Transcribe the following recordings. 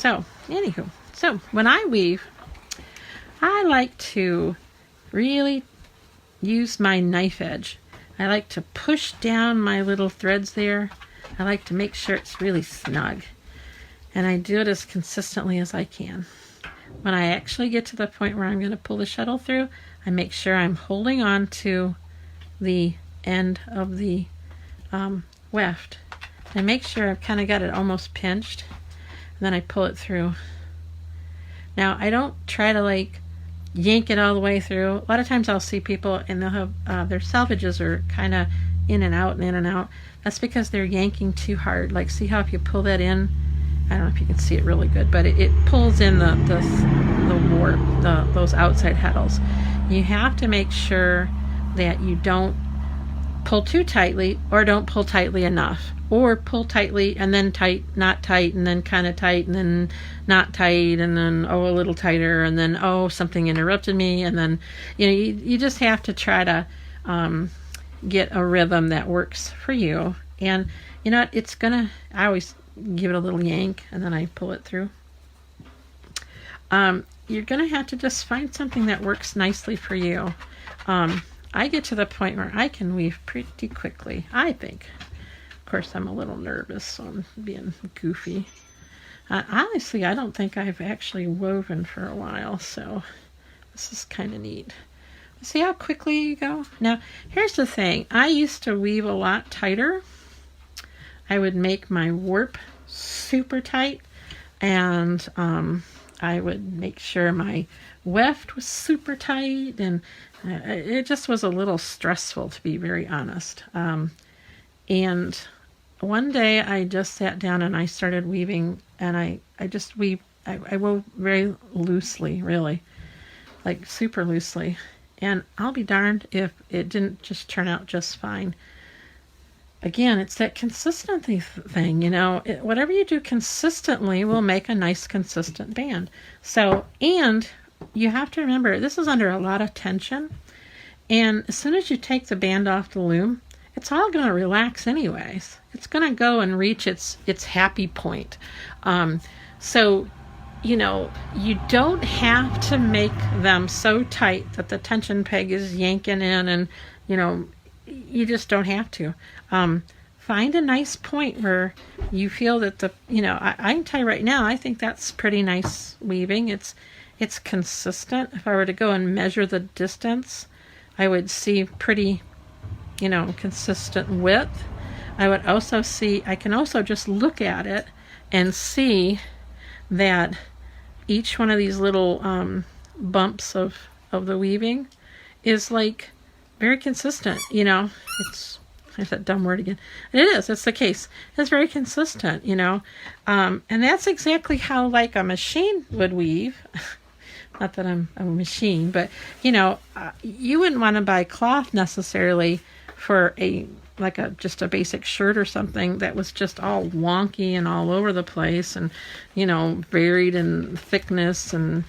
So, anywho, so when I weave, I like to really use my knife edge. I like to push down my little threads there. I like to make sure it's really snug. And I do it as consistently as I can. When I actually get to the point where I'm going to pull the shuttle through, I make sure I'm holding on to the end of the weft. I make sure I've kind of got it almost pinched, and then I pull it through. Now, I don't try to like yank it all the way through. A lot of times I'll see people and they'll have their salvages are kind of in and out and in and out. That's because they're yanking too hard. Like, see how if you pull that in, I don't know if you can see it really good, but it pulls in the warp, those outside heddles. You have to make sure that you don't pull too tightly or don't pull tightly enough, or pull tightly and then tight, not tight, and then kind of tight and then not tight, and then a little tighter, and then something interrupted me, and then you just have to try to get a rhythm that works for you. And it's gonna, I always give it a little yank and then I pull it through. You're gonna have to just find something that works nicely for you. I get to the point where I can weave pretty quickly, I think. Of course, I'm a little nervous, so I'm being goofy. Honestly, I don't think I've actually woven for a while, so this is kind of neat. See how quickly you go? Now, here's the thing. I used to weave a lot tighter. I would make my warp super tight, and I would make sure my weft was super tight, and it just was a little stressful, to be very honest. And one day I just sat down and I started weaving, and I just weave. I wove very loosely, really, like super loosely. And I'll be darned if it didn't just turn out just fine. Again, it's that consistency thing, whatever you do consistently will make a nice consistent band. So, and you have to remember, this is under a lot of tension. And as soon as you take the band off the loom, it's all going to relax anyways. It's going to go and reach its happy point. So, you don't have to make them so tight that the tension peg is yanking in, and, you just don't have to. Find a nice point where you feel that I can tell you right now, I think that's pretty nice weaving. It's consistent. If I were to go and measure the distance, I would see pretty, consistent width. I can also just look at it and see that each one of these little bumps of the weaving is like very consistent. There's that dumb word again. It's the case. It's very consistent, and that's exactly how like a machine would weave. Not that I'm a machine, but you wouldn't want to buy cloth necessarily for just a basic shirt or something that was just all wonky and all over the place, and varied in thickness and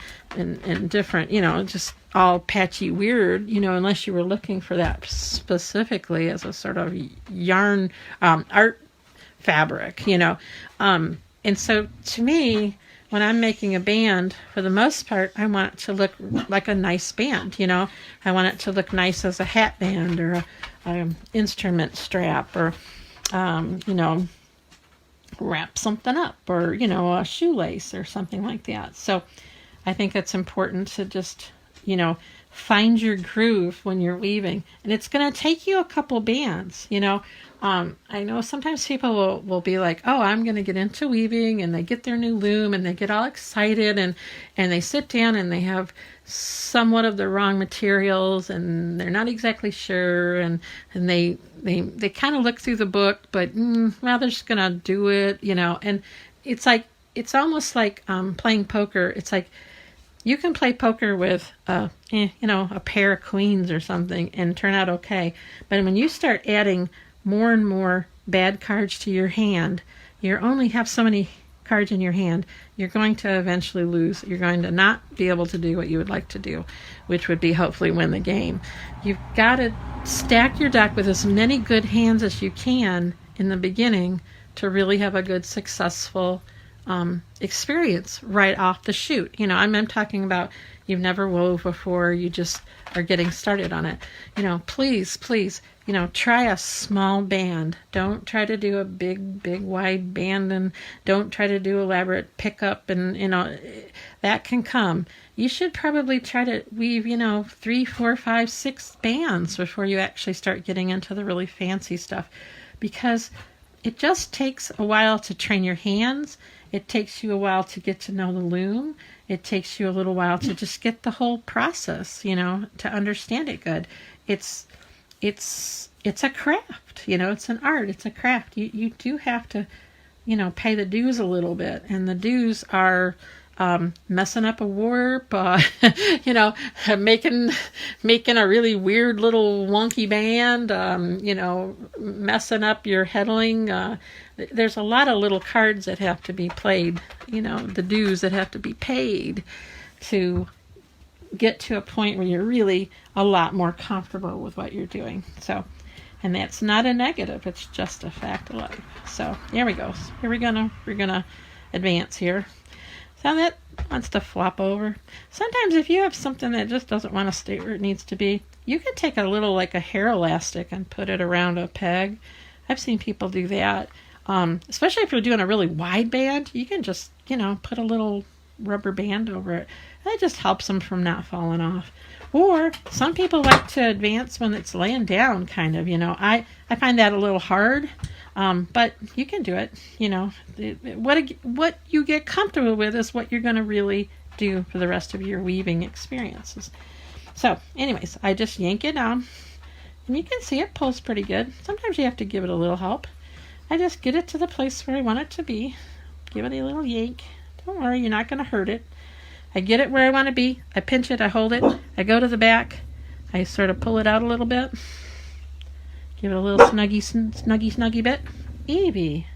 different, just all patchy weird, unless you were looking for that specifically as a sort of yarn art fabric, and so to me, when I'm making a band, for the most part, I want it to look like a nice band, I want it to look nice as a hat band or a instrument strap, or, wrap something up, or, a shoelace or something like that. So I think it's important to just, find your groove when you're weaving. And it's going to take you a couple bands, I know sometimes people will be like, oh, I'm going to get into weaving, and they get their new loom and they get all excited, and they sit down and they have somewhat of the wrong materials, and they're not exactly sure, and they kind of look through the book, but they're just going to do it, and it's almost like playing poker. It's like you can play poker with a pair of queens or something and turn out okay, but when you start adding more and more bad cards to your hand, you only have so many cards in your hand, you're going to eventually lose. You're going to not be able to do what you would like to do, which would be hopefully win the game. You've got to stack your deck with as many good hands as you can in the beginning to really have a good, successful experience right off the shoot. You know, I'm talking about you've never wove before, you just are getting started on it. You know, please, you know, try a small band. Don't try to do a big wide band, and don't try to do elaborate pickup, and, you know, that can come. You should probably try to weave, you know, 3, 4, 5, 6 bands before you actually start getting into the really fancy stuff, because it just takes a while to train your hands. It takes you a while to get to know the loom. It takes you a little while to just get the whole process, you know, to understand it good. It's a craft, you know, it's an art, it's a craft. You do have to, you know, pay the dues a little bit, and the dues are messing up a warp, you know, making a really weird little wonky band, you know, messing up your headling. There's a lot of little cards that have to be played, you know, the dues that have to be paid to get to a point where you're really a lot more comfortable with what you're doing. So, and that's not a negative, it's just a fact of life. So here we go. Here we're gonna advance here. So that wants to flop over. Sometimes if you have something that just doesn't want to stay where it needs to be, you can take a little, like a hair elastic, and put it around a peg. I've seen people do that. Especially if you're doing a really wide band, you can just, you know, put a little rubber band over it. That just helps them from not falling off. Or some people like to advance when it's laying down, kind of, you know. I find that a little hard. But you can do it, you know. What you get comfortable with is what you're going to really do for the rest of your weaving experiences. So, anyways, I just yank it down, and you can see it pulls pretty good. Sometimes you have to give it a little help. I just get it to the place where I want it to be. Give it a little yank. Don't worry, you're not going to hurt it. I get it where I want to be. I pinch it, I hold it. I go to the back. I sort of pull it out a little bit. Give it a little snuggy bit. Evie.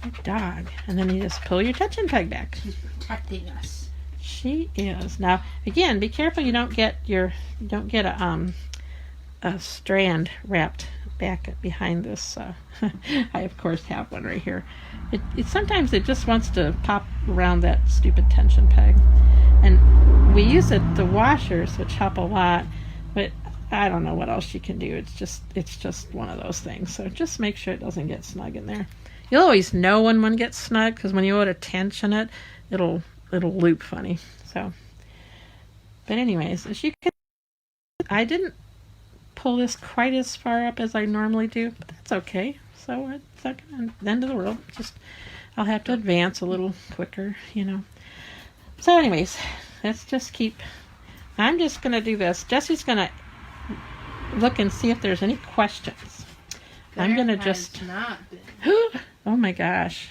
Good dog. And then you just pull your tension peg back. She's protecting us. She is. Now, again, be careful you don't get a strand wrapped back behind this. I, of course, have one right here. It sometimes it just wants to pop around that stupid tension peg. And we use the washers, which help a lot, but I don't know what else you can do. It's just one of those things. So just make sure it doesn't get snug in there. You'll always know when one gets snug, because when you put a tension it, it'll loop funny. So, but anyways, as you can, I didn't pull this quite as far up as I normally do, but that's okay. So it's not the end of the world. Just I'll have to advance a little quicker, you know. So anyways, let's just keep. I'm just gonna do this. Jesse's gonna look and see if there's any questions. I'm gonna just. Not been. Oh my gosh.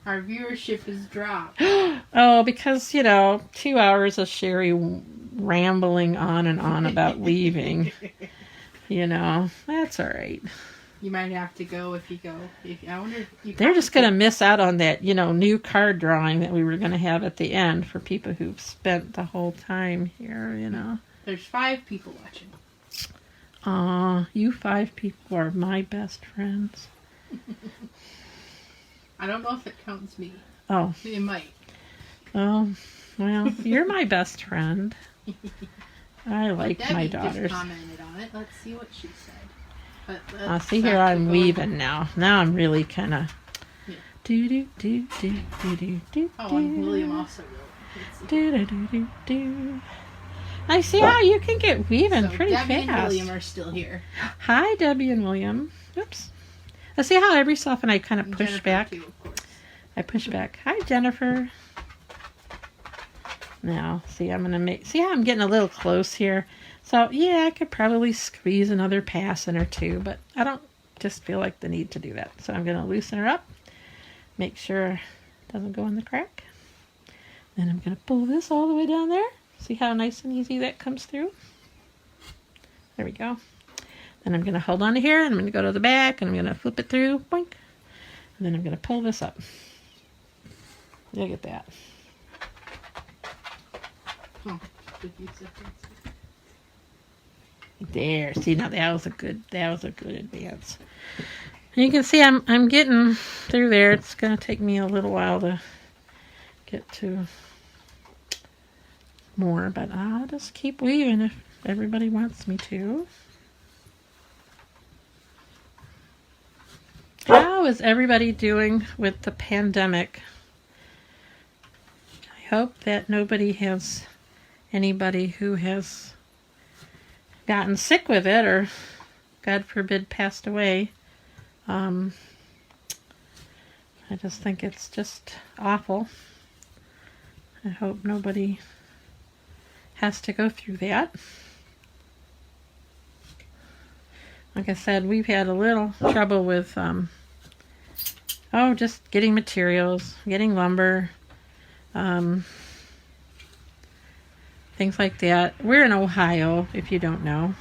Our viewership has dropped. Oh, because, you know, 2 hours of Sherri rambling on and on about weaving. You know, that's all right. You might have to go if you go. I wonder if you They're just going to miss out on that, you know, new card drawing that we were going to have at the end for people who've spent the whole time here, you know. There's 5 people watching. Aw, you 5 people are my best friends. I don't know if it counts me. Oh. It might. Oh, well, you're my best friend. I like Debbie my daughters. just commented on it. Let's see what she said. But See here, I'm weaving now. Now I'm really kind of. Yeah. Do. Oh, and William also wrote. Do. I see how you can get weaving pretty Debbie fast. and William are still here. Hi, Debbie and William. Oops. I see how every so often I kind of push Jennifer back. too, of course. I push back. Hi, Jennifer. Now, see, see how I'm getting a little close here? So, yeah, I could probably squeeze another pass in or two, but I don't just feel like the need to do that. So I'm going to loosen her up, make sure it doesn't go in the crack. Then I'm going to pull this all the way down there. See how nice and easy that comes through? There we go. Then I'm going to hold on to here, and I'm going to go to the back, and I'm going to flip it through, boink. And then I'm going to pull this up. Look at that. Oh, There. See, now that was a good advance. And you can see I'm getting through there. It's going to take me a little while to get to more, but I'll just keep weaving if everybody wants me to. How is everybody doing with the pandemic? I hope that nobody has anybody who has gotten sick with it or, God forbid, passed away. I just think it's just awful. I hope nobody has to go through that. Like I said, we've had a little trouble with, just getting materials, getting lumber, things like that. We're in Ohio, if you don't know.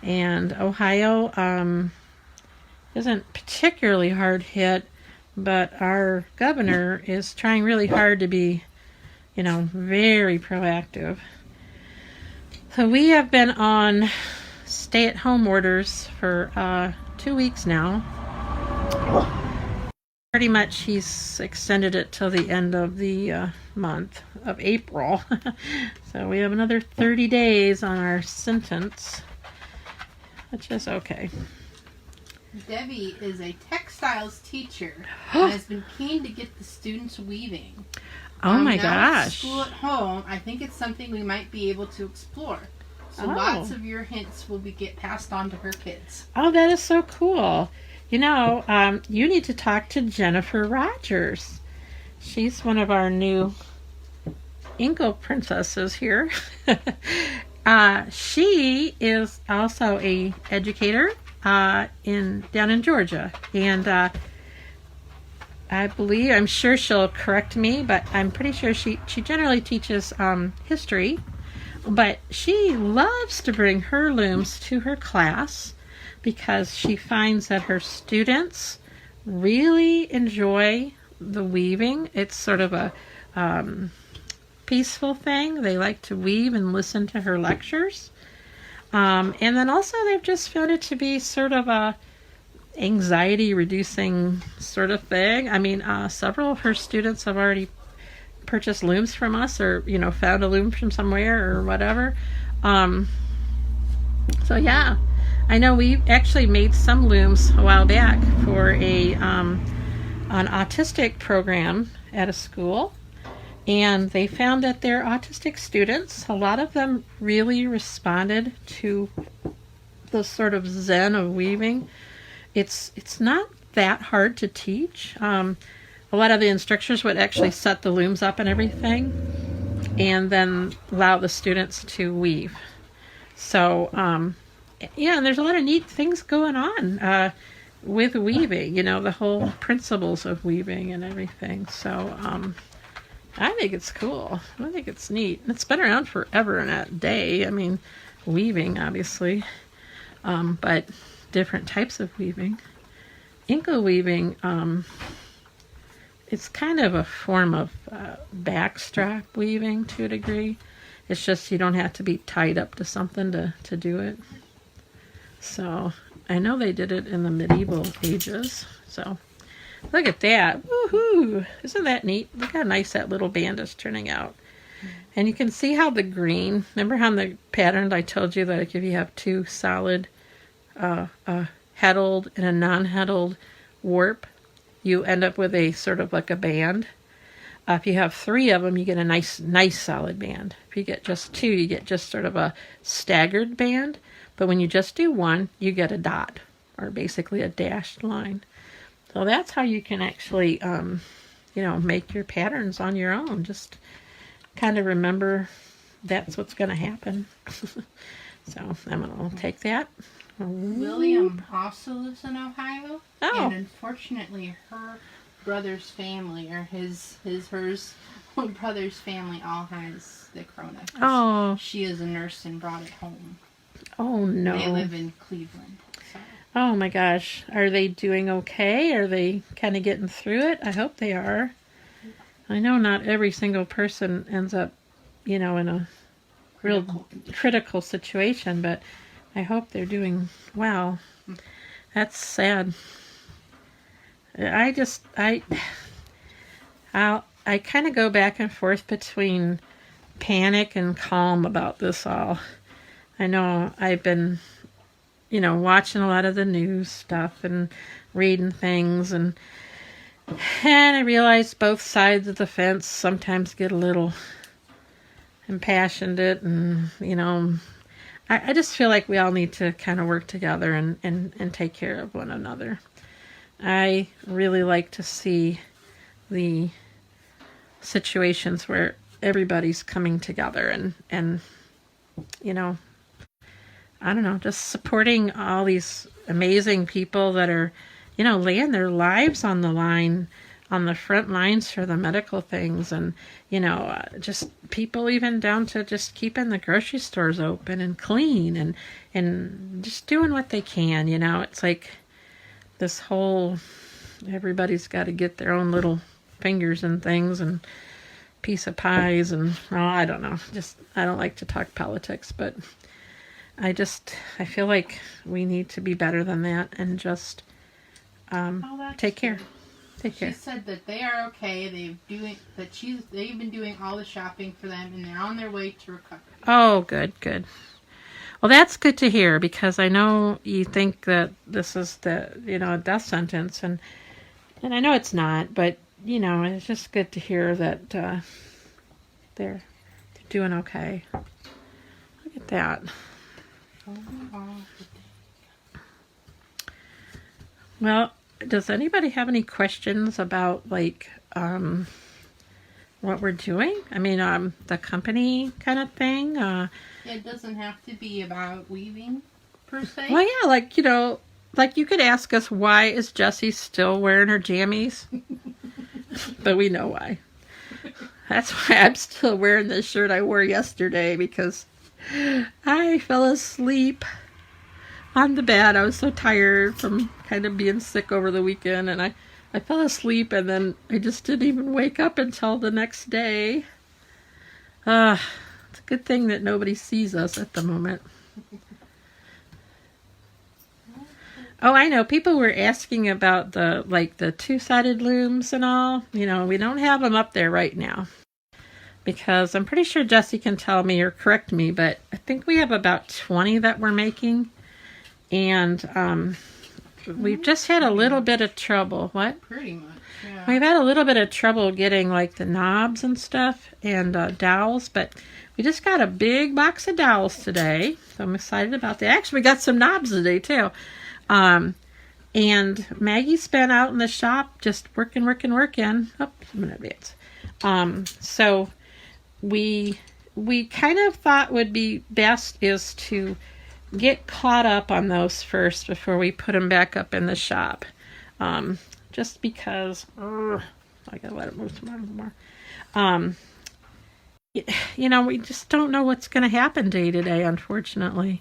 And Ohio isn't particularly hard hit, but our governor is trying really hard to be, very proactive. So we have been on stay-at-home orders for 2 weeks now. Pretty much he's extended it till the end of the month of April. So we have another 30 days on our sentence, which is okay. Debbie is a textiles teacher and has been keen to get the students weaving. Oh my now gosh. School at home, I think it's something we might be able to explore. So lots of your hints will get passed on to her kids. Oh, that is so cool. You need to talk to Jennifer Rogers. She's one of our new Inkle princesses here. She is also a educator down in Georgia, and I'm sure she'll correct me, but I'm pretty sure she generally teaches history, but she loves to bring her looms to her class because she finds that her students really enjoy the weaving. It's sort of a peaceful thing. They like to weave and listen to her lectures. And then also they've just found it to be sort of a anxiety reducing sort of thing. I mean, several of her students have already purchased looms from us, or found a loom from somewhere or whatever. So yeah, I know we actually made some looms a while back for an autistic program at a school, and they found that their autistic students, a lot of them really responded to the sort of zen of weaving. It's not that hard to teach. A lot of the instructors would actually set the looms up and everything, and then allow the students to weave. So, and there's a lot of neat things going on with weaving, the whole principles of weaving and everything. So, I think it's cool. I think it's neat. It's been around forever in that day. I mean, weaving, obviously, but different types of weaving. Inkle weaving, it's kind of a form of backstrap weaving to a degree. It's just you don't have to be tied up to something to do it. So I know they did it in the medieval ages. So look at that. Woohoo! Isn't that neat? Look how nice that little band is turning out. And you can see how the green, remember how in the pattern I told you that if you have two solid heddled and a non-heddled warp, you end up with a sort of like a band. If you have three of them, you get a nice solid band. If you get just two, you get just sort of a staggered band. But when you just do one, you get a dot, or basically a dashed line. So that's how you can actually, make your patterns on your own. Just kind of remember that's what's going to happen. So I'm going to take that. William also lives in Ohio. Oh. And unfortunately, her brother's family, or hers brother's family, all has the corona. Oh. She is a nurse and brought it home. Oh, no. They live in Cleveland. So. Oh, my gosh. Are they doing okay? Are they kind of getting through it? I hope they are. I know not every single person ends up, in a real critical situation, but I hope they're doing well. That's sad. I kind of go back and forth between panic and calm about this all. I know I've been, watching a lot of the news stuff and reading things, and I realize both sides of the fence sometimes get a little impassioned, and I just feel like we all need to kind of work together and take care of one another. I really like to see the situations where everybody's coming together and I don't know, just supporting all these amazing people that are, laying their lives on the line, on the front lines for the medical things, and, just people even down to just keeping the grocery stores open and clean and just doing what they can, It's like this whole, everybody's got to get their own little fingers and things and piece of pies and, I don't know, I don't like to talk politics, but I feel like we need to be better than that and just take care. Take care. She said that they are okay. They've been doing all the shopping for them, and they're on their way to recovery. Oh, good. Well, that's good to hear, because I know you think that this is a death sentence, and I know it's not, but it's just good to hear that they're doing okay. Look at that. Well, does anybody have any questions about what we're doing? I mean, the company kind of thing. It doesn't have to be about weaving per se. Well, yeah, like you could ask us, why is Jessie still wearing her jammies? But we know why. That's why I'm still wearing this shirt I wore yesterday, because I fell asleep on the bed. I was so tired from kind of being sick over the weekend, and I fell asleep, and then I just didn't even wake up until the next day. It's a good thing that nobody sees us at the moment. Oh, I know. People were asking about the two-sided looms and all. We don't have them up there right now, because I'm pretty sure Jessie can tell me or correct me, but I think we have about 20 that we're making. And we've just had a little bit of trouble. What? Pretty much, yeah. We've had a little bit of trouble getting the knobs and stuff and dowels, but we just got a big box of dowels today, so I'm excited about that. Actually, we got some knobs today too. And Maggie's been out in the shop just working. Oh, I'm in advance. So we kind of thought would be best is to get caught up on those first before we put them back up in the shop. Just because I gotta let it move some more. We just don't know what's going to happen day to day, unfortunately.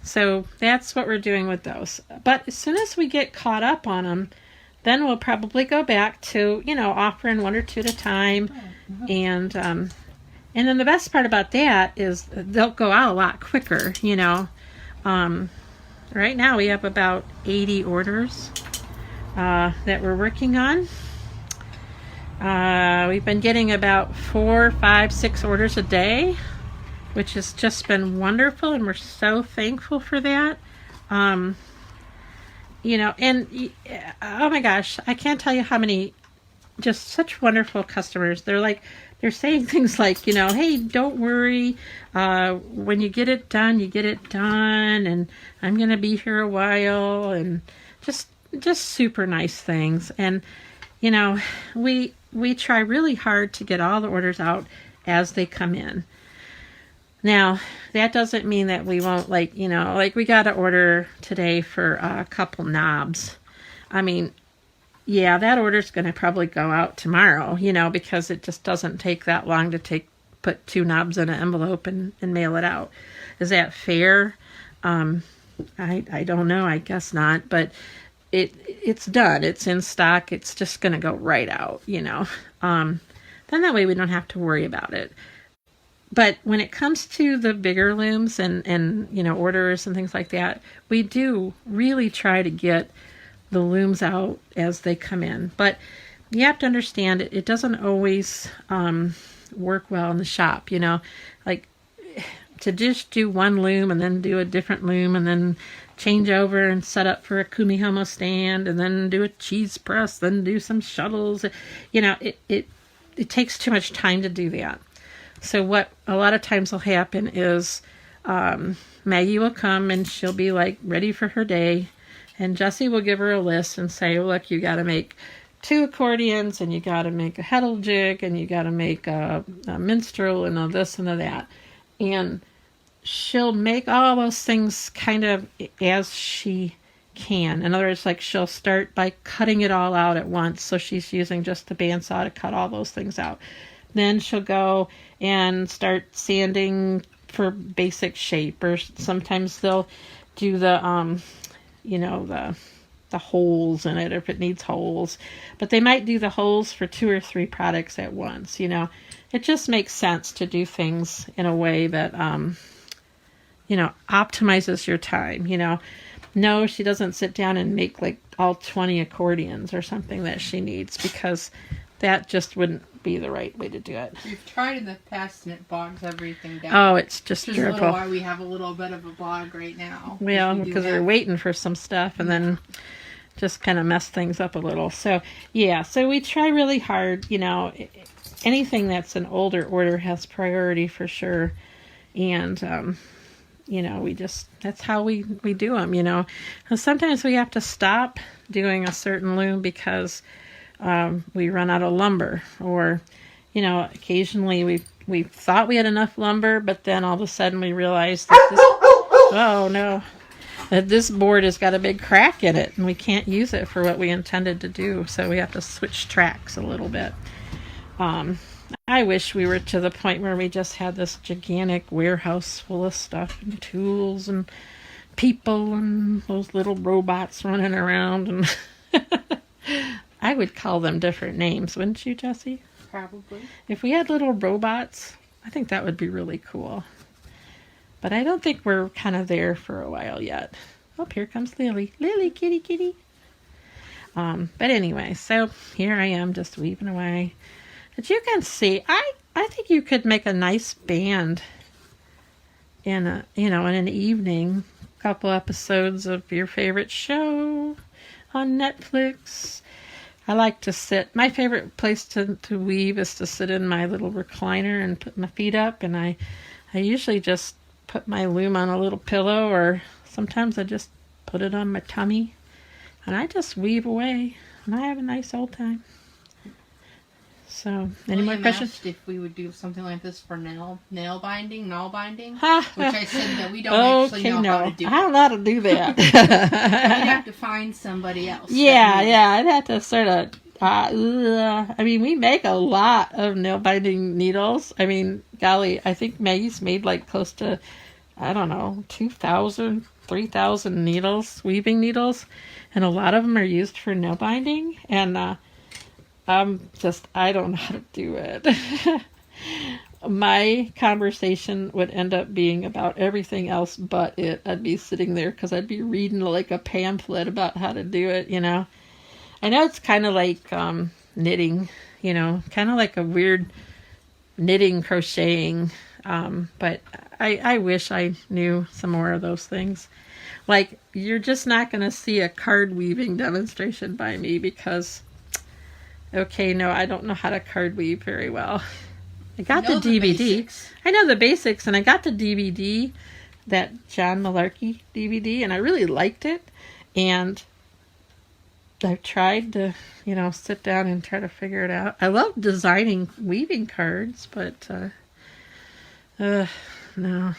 So that's what we're doing with those. But as soon as we get caught up on them, then we'll probably go back to, offering one or two at a time. And then the best part about that is they'll go out a lot quicker, Right now we have about 80 orders that we're working on. We've been getting about 4, 5, 6 orders a day, which has just been wonderful, and we're so thankful for that. And oh my gosh, I can't tell you how many just such wonderful customers. They're saying things like, hey, don't worry, when you get it done, and I'm going to be here a while, and just super nice things. And, we try really hard to get all the orders out as they come in. Now, that doesn't mean that we won't, we got an order today for a couple knobs. I mean, yeah, that order's going to probably go out tomorrow, because it just doesn't take that long to put 2 knobs in an envelope and mail it out. Is that fair? I don't know. I guess not. But it's done. It's in stock. It's just going to go right out, Then that way we don't have to worry about it. But when it comes to the bigger looms and orders and things like that, we do really try to get the looms out as they come in. But you have to understand it doesn't always work well in the shop, like to just do one loom and then do a different loom and then change over and set up for a kumihomo stand and then do a cheese press, then do some shuttles. It takes too much time to do that. So what a lot of times will happen is Maggie will come and she'll be like ready for her day, and Jessie will give her a list and say, look, you got to make 2 accordions, and you got to make a heddle jig, and you got to make a minstrel, and a this and a that. And she'll make all those things kind of as she can. In other words, like she'll start by cutting it all out at once. So she's using just the bandsaw to cut all those things out. Then she'll go and start sanding for basic shape, or sometimes they'll do the holes in it if it needs holes. But they might do the holes for 2 or 3 products at once. It just makes sense to do things in a way that optimizes your time. No, she doesn't sit down and make like all 20 accordions or something that she needs, because that just wouldn't be the right way to do it. We've tried in the past and it bogs everything down. Oh, it's just which is terrible. why we have a little bit of a bog right now. Well, because we're waiting for some stuff and then just kind of mess things up a little. So, yeah, so we try really hard. Anything that's an older order has priority for sure. And, that's how we do them, And sometimes we have to stop doing a certain loom because we run out of lumber, or, occasionally we thought we had enough lumber, but then all of a sudden we realized that this board has got a big crack in it and we can't use it for what we intended to do. So we have to switch tracks a little bit. I wish we were to the point where we just had this gigantic warehouse full of stuff and tools and people and those little robots running around. And I would call them different names, wouldn't you, Jessie? Probably. If we had little robots, I think that would be really cool. But I don't think we're kind of there for a while yet. Oh, here comes Lily. Lily, kitty, kitty. But anyway, so here I am just weaving away. But you can see, I think you could make a nice band in an evening. A couple episodes of your favorite show on Netflix. I like to sit. My favorite place to weave is to sit in my little recliner and put my feet up. And I usually just put my loom on a little pillow, or sometimes I just put it on my tummy. And I just weave away. And I have a nice old time. So, any more questions? Asked if we would do something like this for nail binding, which I said that we don't actually know how to do. I don't know how to do that. We'd have to find somebody else. Yeah, I'd have to sort of. We make a lot of nail binding needles. Golly, I think Maggie's made like close to, 2,000, 3,000 needles, weaving needles, and a lot of them are used for nail binding. And I don't know how to do it. My conversation would end up being about everything else but it. I'd be sitting there because I'd be reading like a pamphlet about how to do it, I know it's kind of like knitting, kind of like a weird knitting, crocheting. But I wish I knew some more of those things. Like, you're just not going to see a card weaving demonstration by me because... Okay, no, I don't know how to card weave very well. I got the DVD. I know the basics, and I got the DVD, that John Malarkey DVD, and I really liked it. And I've tried to, sit down and try to figure it out. I love designing weaving cards, but no.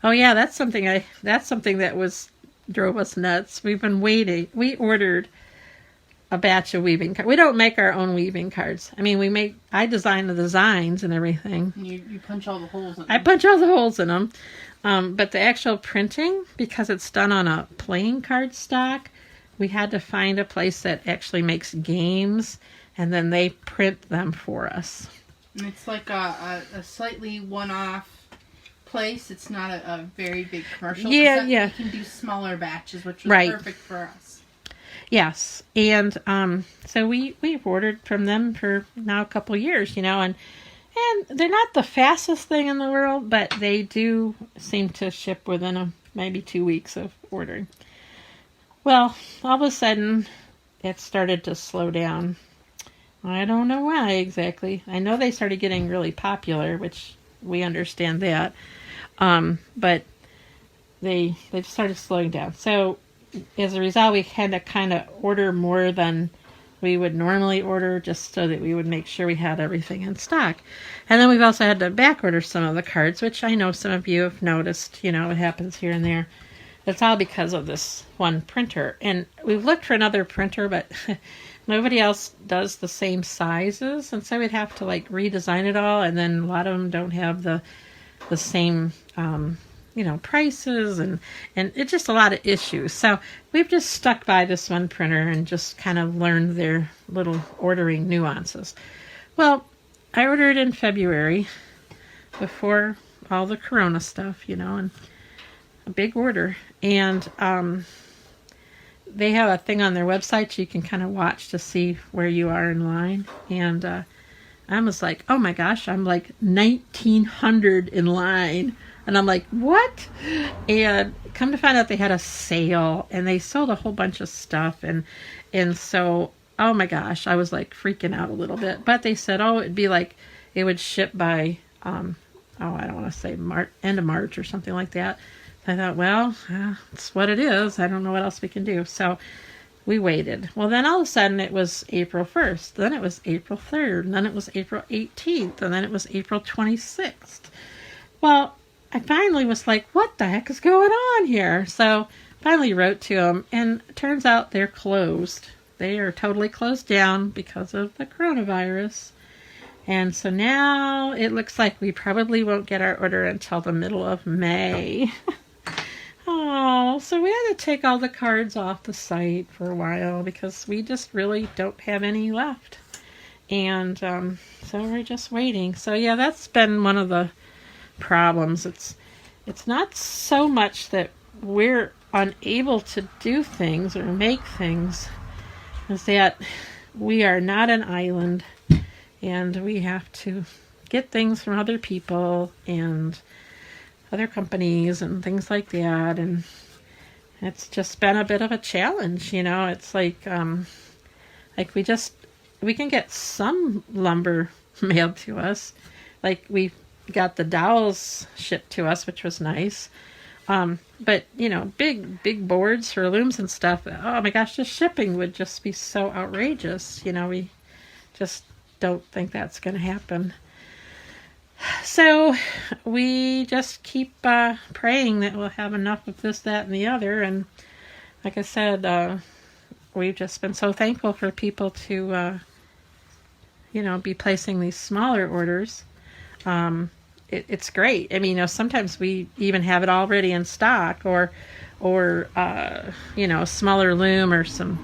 Oh yeah, that's something that drove us nuts. We've been waiting. We ordered a batch of weaving cards. We don't make our own weaving cards. I design the designs and everything. You punch all the holes in them. I punch all the holes in them. But the actual printing, because it's done on a plain card stock, we had to find a place that actually makes games, and then they print them for us. And it's like a slightly one-off place. It's not a very big commercial. Yeah. You can do smaller batches, which was perfect for us. Yes, and so we've ordered from them for now a couple years, and they're not the fastest thing in the world, but they do seem to ship within maybe 2 weeks of ordering. Well, all of a sudden, it started to slow down. I don't know why exactly. I know they started getting really popular, which we understand that, but they've started slowing down. So as a result, we had to kind of order more than we would normally order, just so that we would make sure we had everything in stock. And then we've also had to back order some of the cards, which I know some of you have noticed, it happens here and there. It's all because of this one printer. And we've looked for another printer, but nobody else does the same sizes. And so we'd have to redesign it all. And then a lot of them don't have the same, prices, and it's just a lot of issues. So we've just stuck by this one printer and just kind of learned their little ordering nuances. Well, I ordered in February before all the Corona stuff, and a big order. And they have a thing on their website you can kind of watch to see where you are in line. And I was like, oh my gosh, I'm 1,900 in line. And I'm like, what? And come to find out they had a sale and they sold a whole bunch of stuff. And so, oh my gosh, I was freaking out a little bit. But they said, it'd be it would ship by, I don't want to say end of March or something like that. I thought, well, it's what it is. I don't know what else we can do. So we waited. Well, then all of a sudden it was April 1st. Then it was April 3rd. And then it was April 18th. And then it was April 26th. Well, I finally was like, what the heck is going on here? So finally wrote to them, and it turns out they're closed. They are totally closed down because of the coronavirus. And so now it looks like we probably won't get our order until the middle of May. Oh, so we had to take all the cards off the site for a while because we just really don't have any left. And so we're just waiting. So yeah, that's been one of the problems. It's not so much that we're unable to do things or make things, is that we are not an island, and we have to get things from other people and other companies and things like that. And it's just been a bit of a challenge. It's we can get some lumber mailed to us. We got the dowels shipped to us, which was nice. But big boards for looms and stuff. Oh my gosh, the shipping would just be so outrageous. We just don't think that's going to happen. So we just keep praying that we'll have enough of this, that, and the other. And like I said, we've just been so thankful for people to, be placing these smaller orders. It's great. I mean, sometimes we even have it already in stock, or a smaller loom or some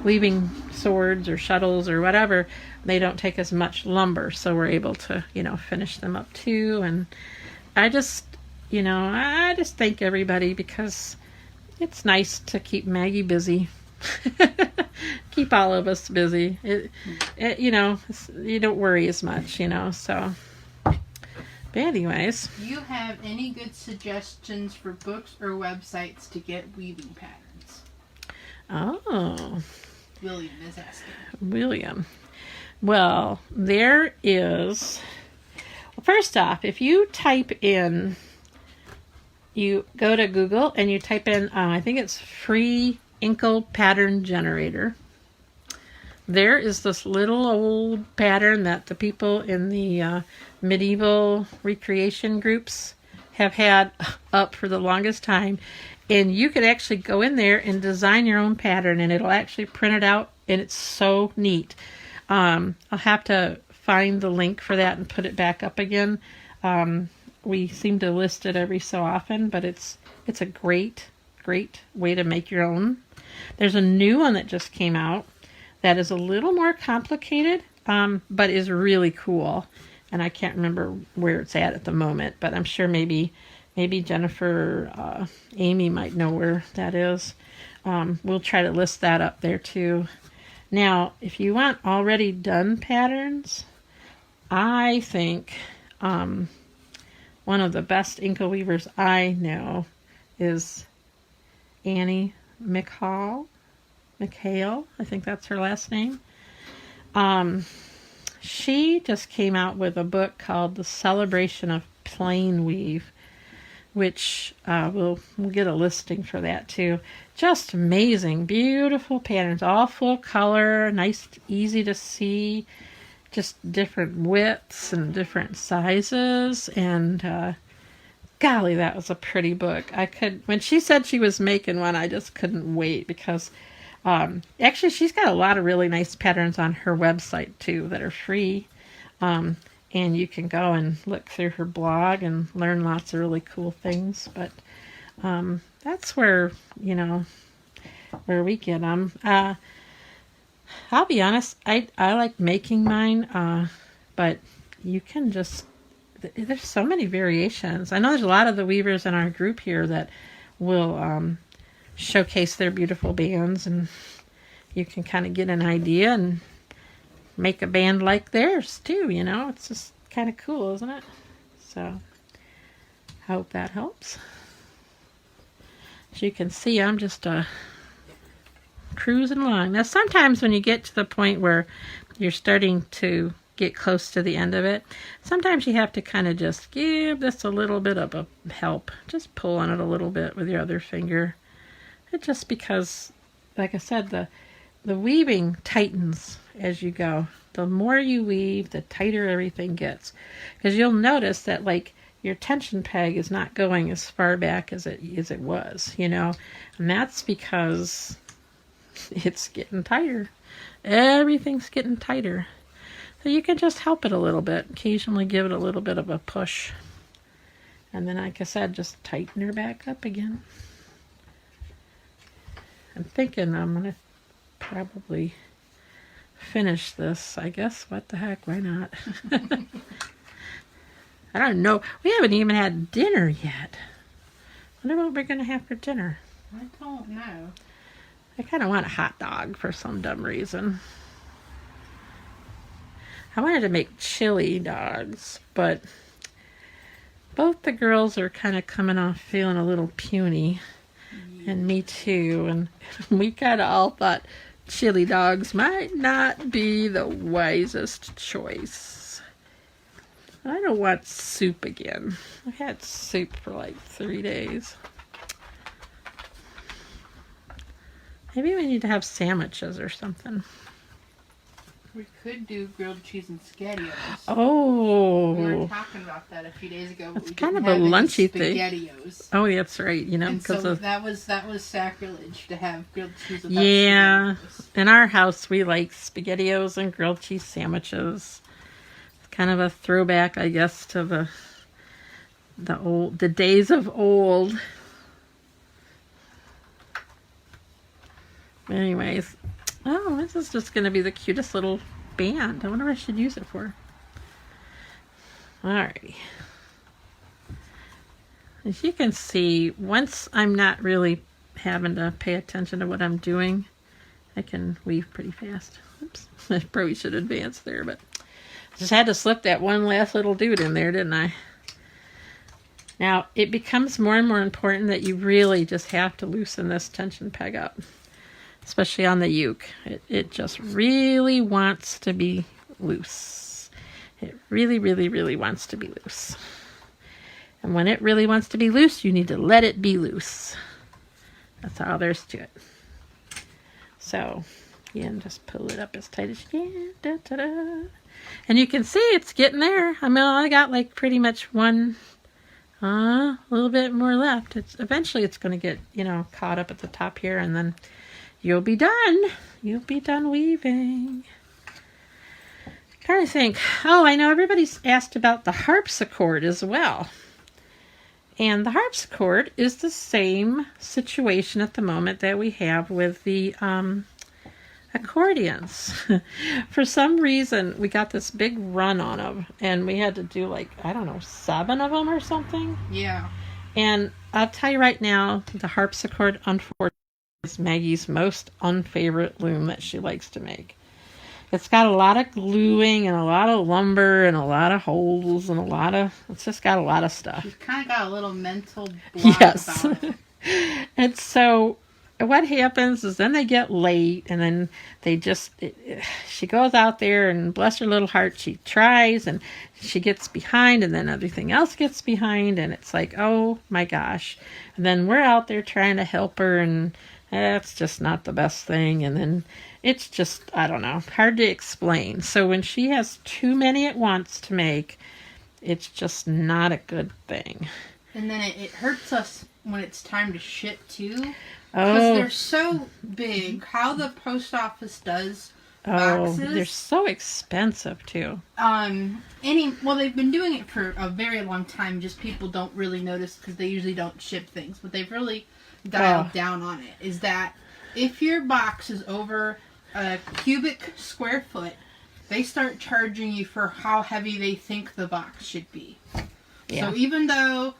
weaving swords or shuttles or whatever. They don't take as much lumber, so we're able to, finish them up too. And I just thank everybody, because it's nice to keep Maggie busy. Keep all of us busy. You don't worry as much, so. But anyways. Do you have any good suggestions for books or websites to get weaving patterns? Oh. William is asking. William. Well, there is... Well, first off, if you go to Google and you type in, I think it's free Inkle pattern generator. There is this little old pattern that the people in the medieval recreation groups have had up for the longest time. And you could actually go in there and design your own pattern, and it'll actually print it out, and it's so neat. I'll have to find the link for that and put it back up again. We seem to list it every so often, but it's a great way to make your own. There's a new one that just came out that is a little more complicated, but is really cool. And I can't remember where it's at the moment, but I'm sure maybe maybe Jennifer, Amy might know where that is. We'll try to list that up there too. Now, if you want already done patterns, I think one of the best Inkle weavers I know is Annie McHale, I think that's her last name. She just came out with a book called The Celebration of Plain Weave, which we'll get a listing for that too. Just amazing, beautiful patterns, all full color, nice, easy to see, just different widths and different sizes, and golly, that was a pretty book. When she said she was making one, I just couldn't wait, because actually she's got a lot of really nice patterns on her website too that are free. And you can go and look through her blog and learn lots of really cool things. But that's where, where we get them. I'll be honest, I like making mine, but you can just, there's so many variations. I know there's a lot of the weavers in our group here that will showcase their beautiful bands, and you can kind of get an idea and make a band like theirs too, It's just kind of cool, isn't it? So, I hope that helps. As you can see, I'm just cruising along. Now, sometimes when you get to the point where you're starting to get close to the end of it, sometimes you have to kind of just give this a little bit of a help. Just pull on it a little bit with your other finger. It's just because, like I said, the weaving tightens as you go. The more you weave, the tighter everything gets. Because you'll notice that, like, your tension peg is not going as far back as it was, And that's because it's getting tighter. Everything's getting tighter. So you can just help it a little bit. Occasionally give it a little bit of a push. And then, like I said, just tighten her back up again. I'm thinking I'm going to probably finish this, I guess. What the heck, why not? I don't know. We haven't even had dinner yet. I wonder what we're going to have for dinner. I don't know. I kind of want a hot dog for some dumb reason. I wanted to make chili dogs, but both the girls are kind of coming off feeling a little puny. And me too. And we kind of all thought chili dogs might not be the wisest choice. I don't want soup again. I had soup for like 3 days. Maybe we need to have sandwiches or something. We could do grilled cheese and SpaghettiOs. Oh. We were talking about that a few days ago. It's kind of a lunchy thing. SpaghettiOs. Oh, that's right. And so of, that was sacrilege to have grilled cheese without SpaghettiOs. In our house we like SpaghettiOs and grilled cheese sandwiches. It's kind of a throwback, I guess, to the days of old. Anyways. Oh, this is just going to be the cutest little band. I wonder what I should use it for. Alrighty. As you can see, once I'm not really having to pay attention to what I'm doing, I can weave pretty fast. Oops, I probably should advance there, but I just had to slip that one last little dude in there, didn't I? Now, it becomes more and more important that you really just have to loosen this tension peg up. Especially on the uke. It just really wants to be loose. It really, really, really wants to be loose. And when it really wants to be loose, you need to let it be loose. That's all there's to it. So, again, just pull it up as tight as you can. Da, da, da. And you can see it's getting there. I mean, I got like pretty much one, a little bit more left. Eventually it's going to get, caught up at the top here, and then you'll be done. You'll be done weaving. I'm trying to think. Oh, I know everybody's asked about the harpsichord as well. And the harpsichord is the same situation at the moment that we have with the accordions. For some reason, we got this big run on them. And we had to do 7 of them or something. Yeah. And I'll tell you right now, the harpsichord, unfortunately, is Maggie's most unfavorite loom that she likes to make. It's got a lot of gluing and a lot of lumber and a lot of holes and it's just got a lot of stuff. She's kind of got a little mental block Yes. about it. And so what happens is then they get late and then she goes out there and bless her little heart, she tries and she gets behind and then everything else gets behind and it's like, oh my gosh. And then we're out there trying to help her and that's just not the best thing. And then it's just, I don't know, hard to explain. So when she has too many at once to make, it's just not a good thing. And then it hurts us when it's time to ship too. Because they're so big. How the post office does boxes. They're so expensive too. They've been doing it for a very long time. Just people don't really notice because they usually don't ship things. But they've really dialed down on it. Is that if your box is over a cubic square foot, they start charging you for how heavy they think the box should be. Yeah. So even though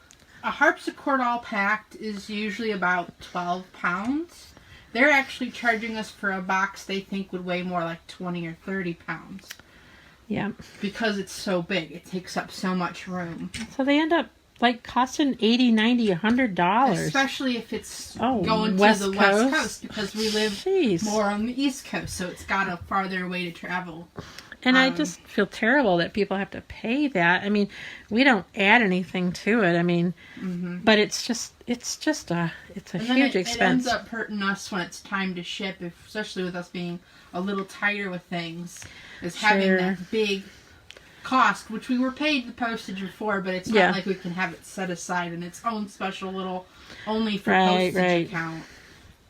a harpsichord all packed is usually about 12 pounds, they're actually charging us for a box they think would weigh more like 20 or 30 pounds. Yeah. Because it's so big. It takes up so much room. So they end up like costing $80, $90, $100. Especially if it's going to the West Coast, because we live more on the East Coast, so it's got a farther way to travel. And I just feel terrible that people have to pay that. I mean, we don't add anything to it. I mean, but it's a huge expense. It ends up hurting us when it's time to ship, especially with us being a little tighter with things, is having that big cost, which we were paid the postage before, but it's not like we can have it set aside in its own special little only for postage account.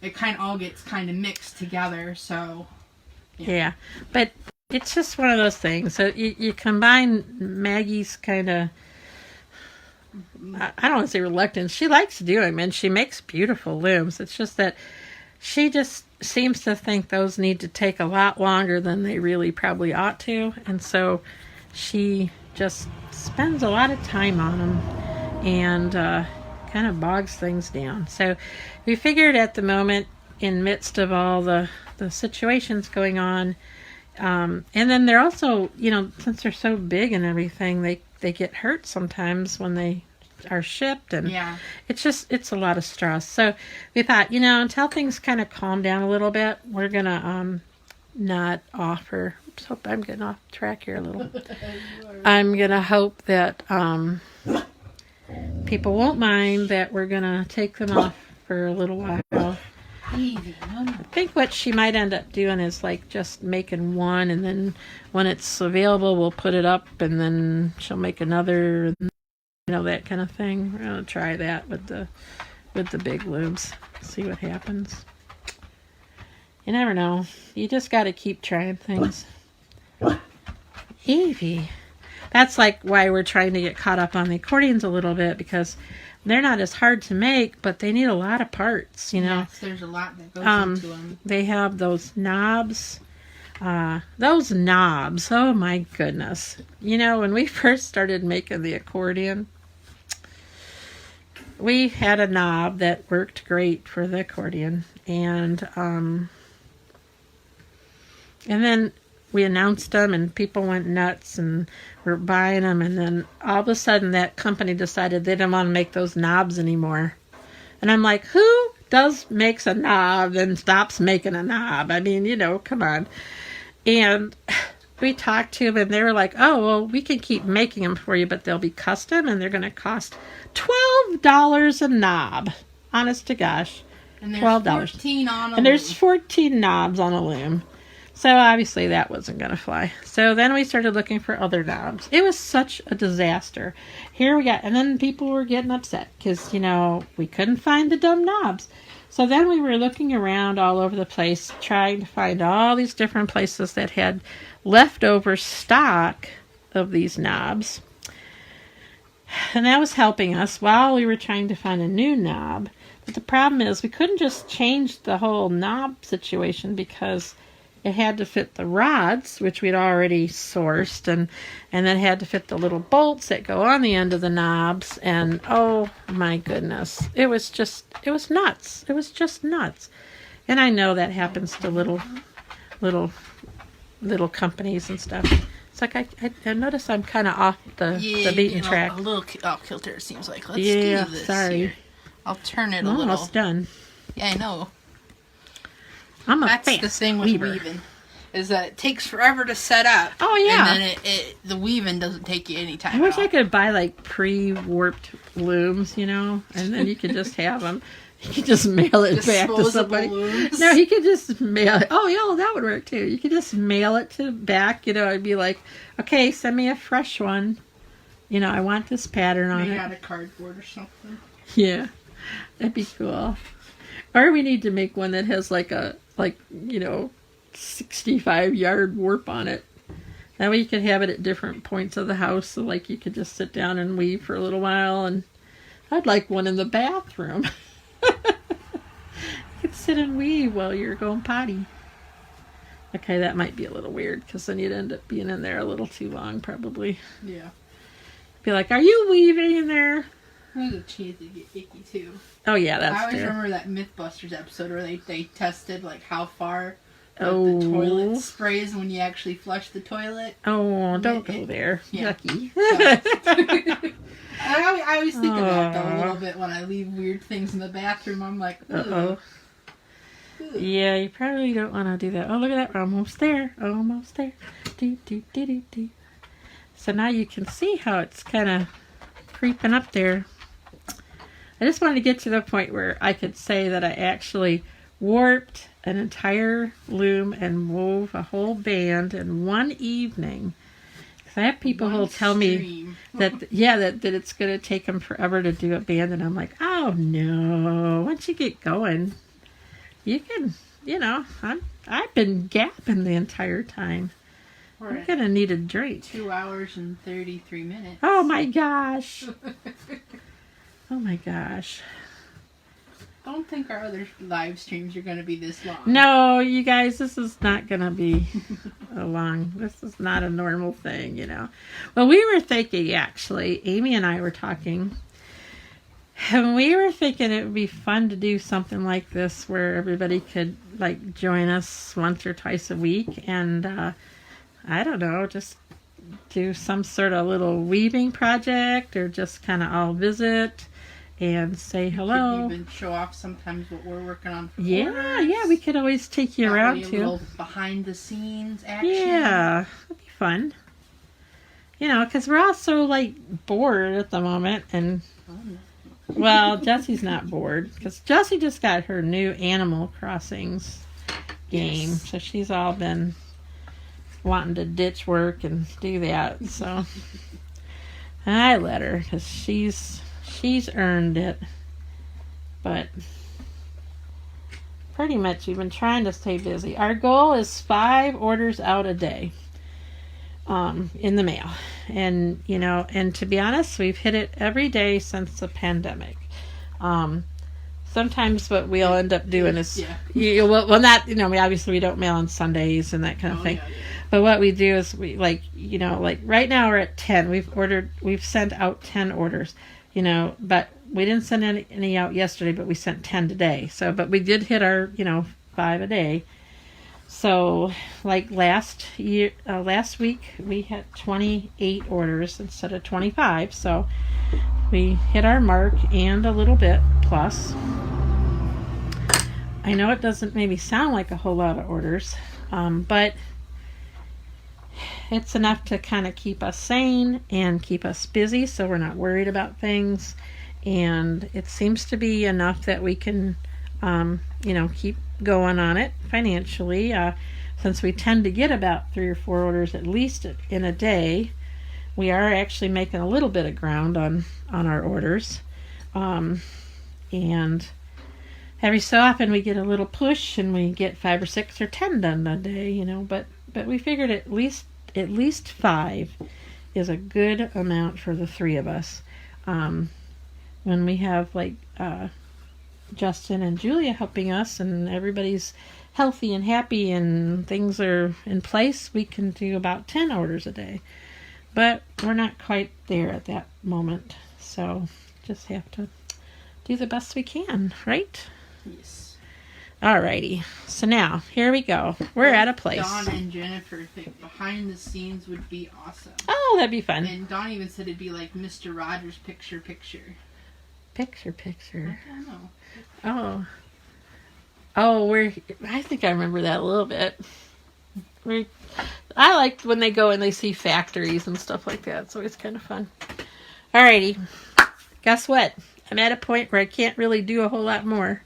It kind of all gets kind of mixed together, so yeah. But it's just one of those things. So you combine Maggie's kind of, I don't want to say reluctance. She likes to do them, and she makes beautiful looms. It's just that she just seems to think those need to take a lot longer than they really probably ought to, and so she just spends a lot of time on them and kind of bogs things down. So we figured at the moment, in midst of all the situations going on, and then they're also, since they're so big and everything, they get hurt sometimes when they are shipped, and it's a lot of stress. So we thought, until things kind of calm down a little bit, we're gonna not offer. Hope I'm getting off track here a little. I'm gonna hope that people won't mind that we're gonna take them off for a little while. I think what she might end up doing is like just making one, and then when it's available, we'll put it up, and then she'll make another, that kind of thing. We're gonna try that with the big looms. See what happens. You never know. You just got to keep trying things. Evie. That's like why we're trying to get caught up on the accordions a little bit, because they're not as hard to make, but they need a lot of parts, Yes, there's a lot that goes into them. They have those knobs. Those knobs, oh my goodness. When we first started making the accordion, we had a knob that worked great for the accordion, and then we announced them, and people went nuts and were buying them. And then all of a sudden, that company decided they didn't want to make those knobs anymore. And I'm like, who makes a knob and stops making a knob? I mean, come on. And we talked to them, and they were like, oh, well, we can keep making them for you, but they'll be custom, and they're going to cost $12 a knob. Honest to gosh. And there's $12. 14 on a loom. And there's 14 knobs on a loom. So obviously that wasn't going to fly. So then we started looking for other knobs. It was such a disaster. And then people were getting upset because, we couldn't find the dumb knobs. So then we were looking around all over the place, trying to find all these different places that had leftover stock of these knobs. And that was helping us while we were trying to find a new knob. But the problem is we couldn't just change the whole knob situation, because it had to fit the rods, which we'd already sourced, and then it had to fit the little bolts that go on the end of the knobs. And oh my goodness, it was nuts. It was just nuts. And I know that happens to little companies and stuff. It's like I notice I'm kind of off the beaten track. A little off kilter, it seems like. Let's yeah, do this. Sorry. Here. I'll turn it a little. Almost done. Yeah, I know. That's the thing with weaving, is that it takes forever to set up. Oh yeah. And then the weaving doesn't take you any time. I wish I could buy like pre-warped looms, and then you could just have them. You could just mail it back to somebody. Looms. No, he could just mail it. Oh yeah, that would work too. You could just mail it back. I'd be like, okay, send me a fresh one. I want this pattern on it. Made out of cardboard or something. Yeah, that'd be cool. Or we need to make one that has like 65-yard warp on it. That way you could have it at different points of the house. So like you could just sit down and weave for a little while. And I'd like one in the bathroom. You could sit and weave while you're going potty. Okay, that might be a little weird because then you'd end up being in there a little too long probably. Yeah. Be like, are you weaving in there? There's a chance to get icky too. Oh yeah, that's I always fair. remember that MythBusters episode where they tested like how far the toilet sprays when you actually flush the toilet. Oh, don't go there. Yeah. Yucky. I always think of that though a little bit when I leave weird things in the bathroom. I'm like, ugh. Yeah, you probably don't want to do that. Oh, look at that. We're almost there. Almost there. Do, do, do, do, do. So now you can see how it's kind of creeping up there. I just wanted to get to the point where I could say that I actually warped an entire loom and wove a whole band in one evening. Because I have people who will tell me that it's going to take them forever to do a band, and I'm like, oh no, once you get going, you can, I've been gapping the entire time. I'm going to need a drink. 2 hours and 33 minutes. Oh my gosh. Oh my gosh. I don't think our other live streams are going to be this long. No, you guys, this is not going to be this is not a normal thing, Well, we were thinking, actually, Amy and I were talking, and we were thinking it would be fun to do something like this where everybody could, join us once or twice a week, and, I don't know, just do some sort of little weaving project, or just kind of all visit and say hello. We could even show off sometimes what we're working on for orders. Yeah, we could always take you around too. A little behind the scenes action. Yeah, that'd be fun. Because we're all so bored at the moment, and well, Jessie's not bored because Jessie just got her new Animal Crossings game, so she's all been wanting to ditch work and do that. So I let her because she's earned it. But pretty much we've been trying to stay busy. Our goal is 5 orders out a day in the mail. And, and to be honest, we've hit it every day since the pandemic. Sometimes what we'll end up doing is, obviously we don't mail on Sundays and that kind of thing. Yeah. But what we do is we right now we're at 10. We've sent out 10 orders. But we didn't send any out yesterday, but we sent 10 today. So, but we did hit our, 5 a day. So, last week we had 28 orders instead of 25. So, we hit our mark and a little bit plus. I know it doesn't maybe sound like a whole lot of orders, but it's enough to kind of keep us sane and keep us busy so we're not worried about things. And it seems to be enough that we can, keep going on it financially. Since we tend to get about 3 or 4 orders at least in a day, we are actually making a little bit of ground on our orders. And every so often we get a little push and we get 5 or 6 or 10 done a day, but we figured at least 5 is a good amount for the 3 of us. When we have Justin and Julia helping us and everybody's healthy and happy and things are in place, we can do about 10 orders a day. But we're not quite there at that moment. So just have to do the best we can, right? Yes. Alrighty. So now, here we go. We're at a place. Dawn and Jennifer think behind the scenes would be awesome. Oh, that'd be fun. And Dawn even said it'd be like Mr. Rogers' picture. Picture. I don't know. Oh. Oh, I think I remember that a little bit. I like when they go and they see factories and stuff like that. It's always kind of fun. Alrighty. Guess what? I'm at a point where I can't really do a whole lot more.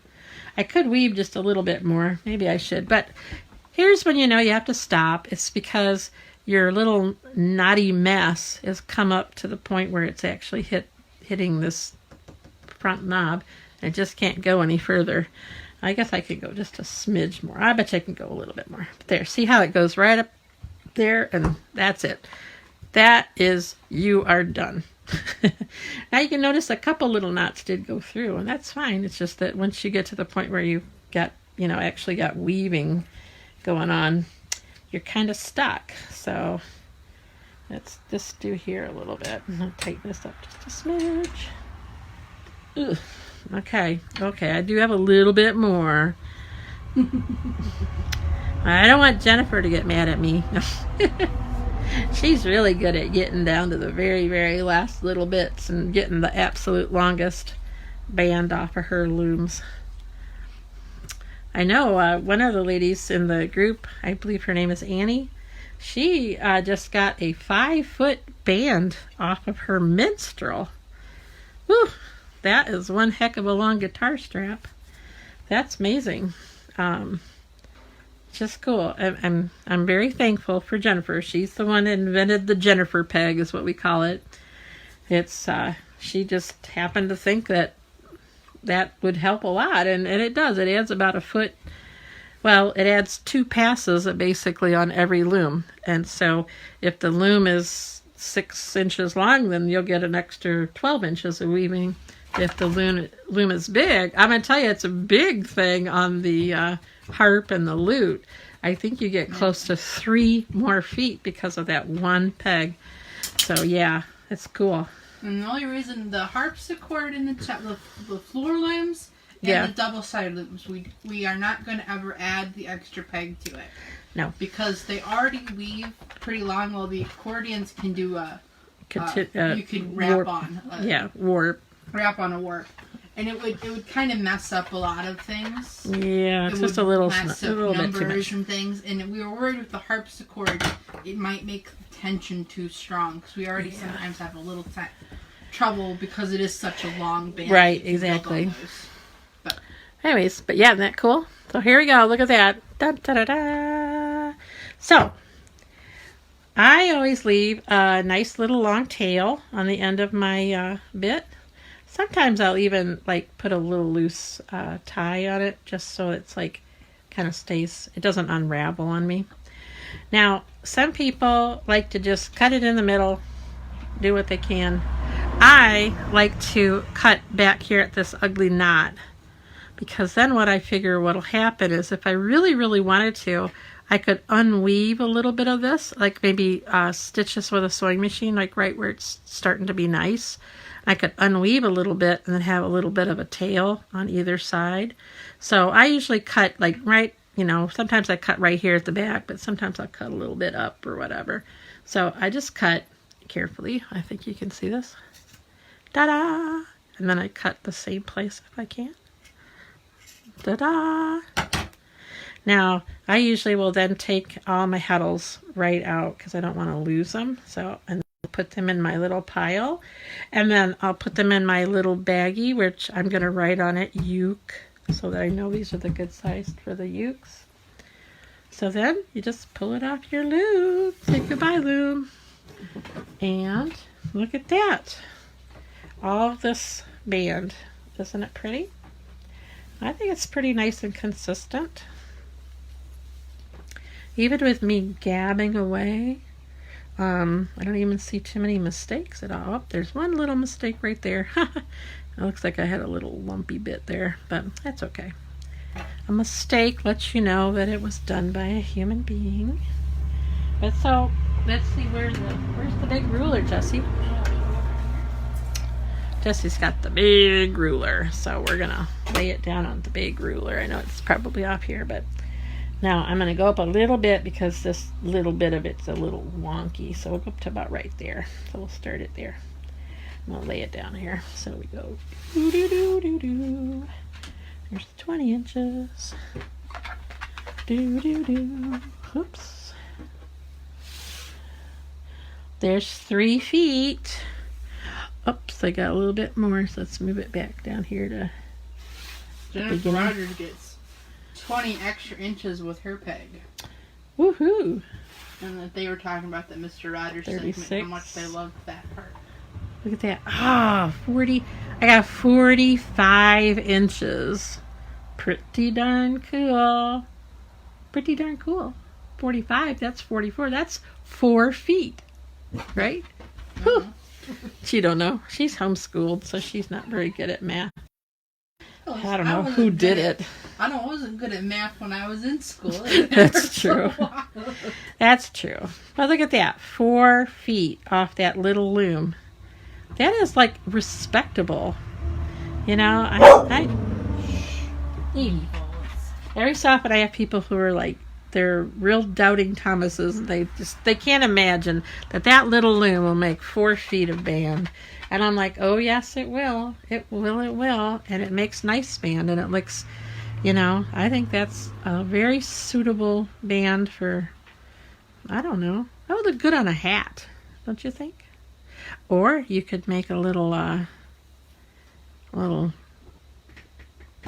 I could weave just a little bit more. Maybe I should. But here's when you know you have to stop. It's because your little knotty mess has come up to the point where it's actually hitting this front knob. And it just can't go any further. I guess I could go just a smidge more. I bet you I can go a little bit more. But there, see how it goes right up there? And that's it. That is, you are done. Now you can notice a couple little knots did go through, and that's fine. It's just that once you get to the point where you got, actually got weaving going on, you're kind of stuck. So let's just do here a little bit. And I'll tighten this up just a smidge. Ugh. Okay, I do have a little bit more. I don't want Jennifer to get mad at me. She's really good at getting down to the very, very last little bits and getting the absolute longest band off of her looms. I know one of the ladies in the group, I believe her name is Annie, she just got a 5-foot band off of her minstrel. Whew, that is one heck of a long guitar strap. That's amazing. Just cool. I'm very thankful for Jennifer. She's the one that invented the Jennifer peg, is what we call it. It's she just happened to think that would help a lot, and it does. It adds about a foot. Well, it adds 2 passes basically on every loom, and so if the loom is 6 inches long, then you'll get an extra 12 inches of weaving. If the loom is big, I'm going to tell you, it's a big thing on the harp and the lute. I think you get close to 3 more feet because of that one peg. So yeah, it's cool. And the only reason the harpsichord and the floor looms and the double-sided looms, we are not going to ever add the extra peg to it. No. Because they already weave pretty long, while the accordions can do you could wrap warp. on. Warp. Wrap on a warp. And it would kind of mess up a lot of things. Yeah, it's just a little bit too much. And things, and we were worried with the harpsichord, it might make tension too strong, because we already sometimes have a little trouble because it is such a long band. Right, exactly. Anyways, but yeah, isn't that cool? So here we go. Look at that. Da, da, da, da. So I always leave a nice little long tail on the end of my bit. Sometimes I'll even put a little loose tie on it, just so it's kind of stays, it doesn't unravel on me. Now, some people like to just cut it in the middle, do what they can. I like to cut back here at this ugly knot, because then what I figure what'll happen is, if I really, really wanted to, I could unweave a little bit of this, maybe stitch this with a sewing machine, right where it's starting to be nice. I could unweave a little bit and then have a little bit of a tail on either side. So I usually cut sometimes I cut right here at the back, but sometimes I'll cut a little bit up or whatever. So I just cut carefully. I think you can see this. Ta-da! And then I cut the same place if I can. Ta-da! Now, I usually will then take all my heddles right out, because I don't want to lose them. And put them in my little pile, and then I'll put them in my little baggie, which I'm going to write on it uke, so that I know these are the good size for the ukes. So then you just pull it off your loom. Say goodbye, loom. And look at that. All this band. Isn't it pretty? I think it's pretty nice and consistent. Even with me gabbing away, I don't even see too many mistakes at all. Oh, there's one little mistake right there. It looks like I had a little lumpy bit there, but that's okay. A mistake lets you know that it was done by a human being. But so, let's see, where's the big ruler, Jessie? Jessie's got the big ruler, so we're gonna lay it down on the big ruler. I know it's probably off here, but now I'm gonna go up a little bit because this little bit of it's a little wonky, so we'll go up to about right there. So we'll start it there. I'm gonna lay it down here. So we go doo doo doo doo doo. There's 20 inches. Doo doo doo. Oops. There's 3 feet. Oops, I got a little bit more, so let's move it back down here to Jennifer Rogers gets 20 extra inches with her peg. Woohoo! And that they were talking about that Mr. Rogers 36. segment, how much they loved that part. Look at that. Ah, 40. I got 45 inches. Pretty darn cool. Pretty darn cool. 45, that's 44. That's 4 feet. Right? Whew. She don't know. She's homeschooled, so she's not very good at math. I don't know who did it. I wasn't good at math when I was in school. That's true. That's true. But look at that. 4 feet off that little loom. That is like respectable. You know, every so often I have people who are like, they're real doubting Thomases. They can't imagine that little loom will make 4 feet of band. And I'm like, oh yes, it will. It will. And it makes nice band. And it looks, I think that's a very suitable band for, I don't know. That would look good on a hat, don't you think? Or you could make a little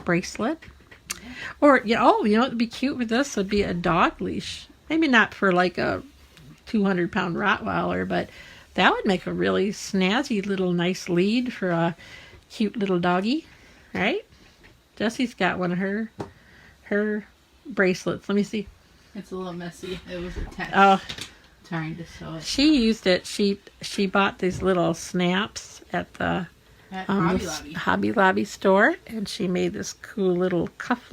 bracelet. Or, what would be cute with this would be a dog leash. Maybe not for like a 200-pound Rottweiler, but that would make a really snazzy little nice lead for a cute little doggy, right? Jessie's got one of her bracelets. Let me see. It's a little messy. It was attached. Oh. Trying to sew it. She used it. She bought these little snaps at the Hobby Lobby store, and she made this cool little cuff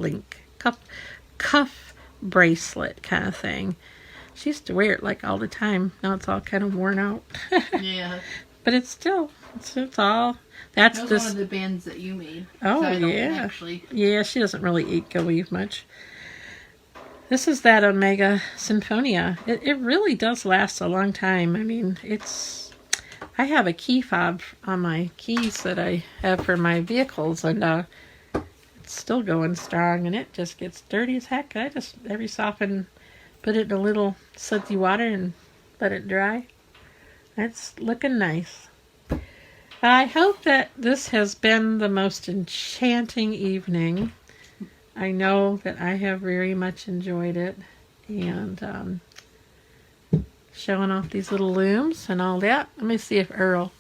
bracelet kind of thing. She used to wear it like all the time. Now it's all kind of worn out. Yeah. But it's all. That's that was one of the bands that you made. Oh, yeah. Yeah, she doesn't really eat weave much. This is that Omega Sinfonia. It really does last a long time. I mean, I have a key fob on my keys that I have for my vehicles, and it's still going strong, and it just gets dirty as heck. I just every so often put it in a little sudsy water and let it dry. It's looking nice. I hope that this has been the most enchanting evening. I know that I have very much enjoyed it, and showing off these little looms and all that. Let me see if Earl,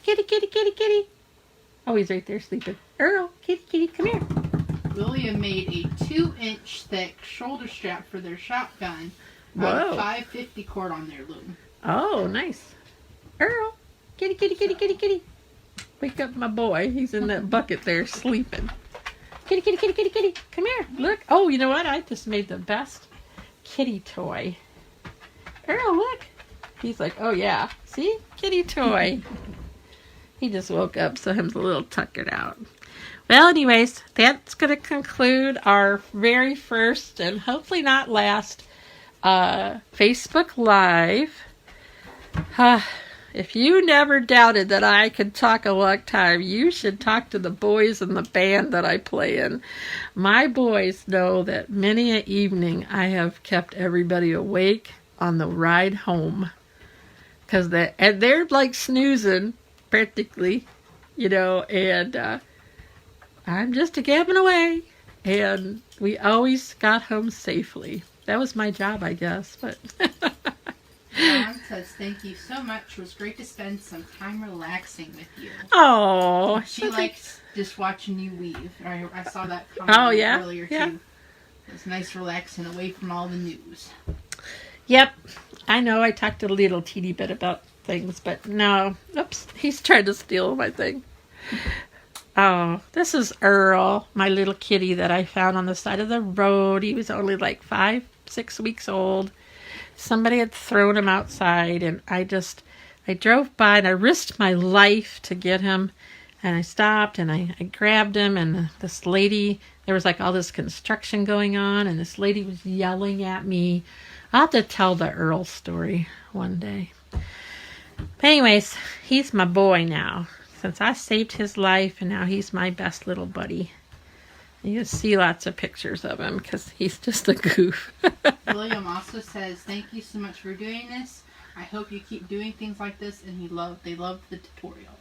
kitty, kitty, kitty, kitty. Oh, he's right there sleeping. Earl, kitty, kitty, come here. William made a 2-inch thick shoulder strap for their shotgun. Whoa. 550 cord on their loom. Oh, nice. Earl, kitty, kitty, kitty, kitty, kitty. Wake up my boy. He's in that bucket there sleeping. Kitty, kitty, kitty, kitty, kitty. Come here. Look. Oh, you know what? I just made the best kitty toy. Earl, look. He's like, oh, yeah. See? Kitty toy. He just woke up, so him's a little tuckered out. Well, anyways, that's going to conclude our very first and hopefully not last Facebook Live. If you never doubted that I could talk a long time, you should talk to the boys in the band that I play in. My boys know that many an evening I have kept everybody awake on the ride home. And they're like snoozing, practically, and I'm just a gabbing away. And we always got home safely. That was my job, I guess, but... Mom says, thank you so much. It was great to spend some time relaxing with you. Oh. She likes just watching you weave. I saw that comment earlier, too. It's nice relaxing away from all the news. Yep. I know I talked a little teeny bit about things, but no. Oops. He's trying to steal my thing. Oh, this is Earl, my little kitty that I found on the side of the road. He was only like 5, 6 weeks old. Somebody had thrown him outside, and I drove by and I risked my life to get him. And I stopped and I grabbed him, and this lady, there was like all this construction going on, and this lady was yelling at me. I'll have to tell the Earl story one day. But anyways, he's my boy now. Since I saved his life, and now he's my best little buddy. You see lots of pictures of him because he's just a goof. William also says, "Thank you so much for doing this. I hope you keep doing things like this." And they loved the tutorial.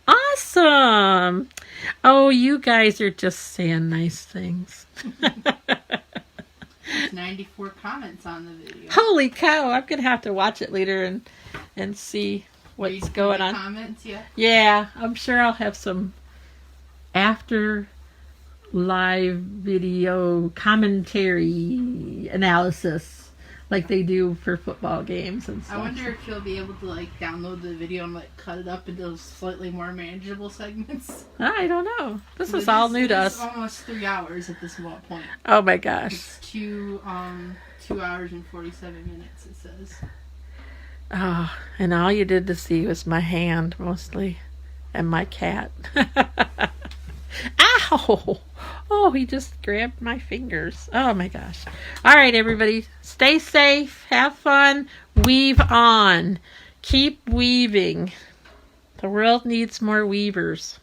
Awesome! Oh, you guys are just saying nice things. There's 94 comments on the video. Holy cow! I'm gonna have to watch it later and see what's going on. Comments, yeah. Yeah, I'm sure I'll have some after live video commentary analysis like they do for football games and stuff. I wonder if you'll be able to like download the video and like cut it up into slightly more manageable segments. I don't know. This is all new to us. It's almost 3 hours at this point. Oh my gosh. It's 2 hours and 47 minutes, it says. Oh, and all you did to see was my hand mostly and my cat. Ow! Oh, he just grabbed my fingers. Oh my gosh. All right, everybody. Stay safe. Have fun. Weave on. Keep weaving. The world needs more weavers.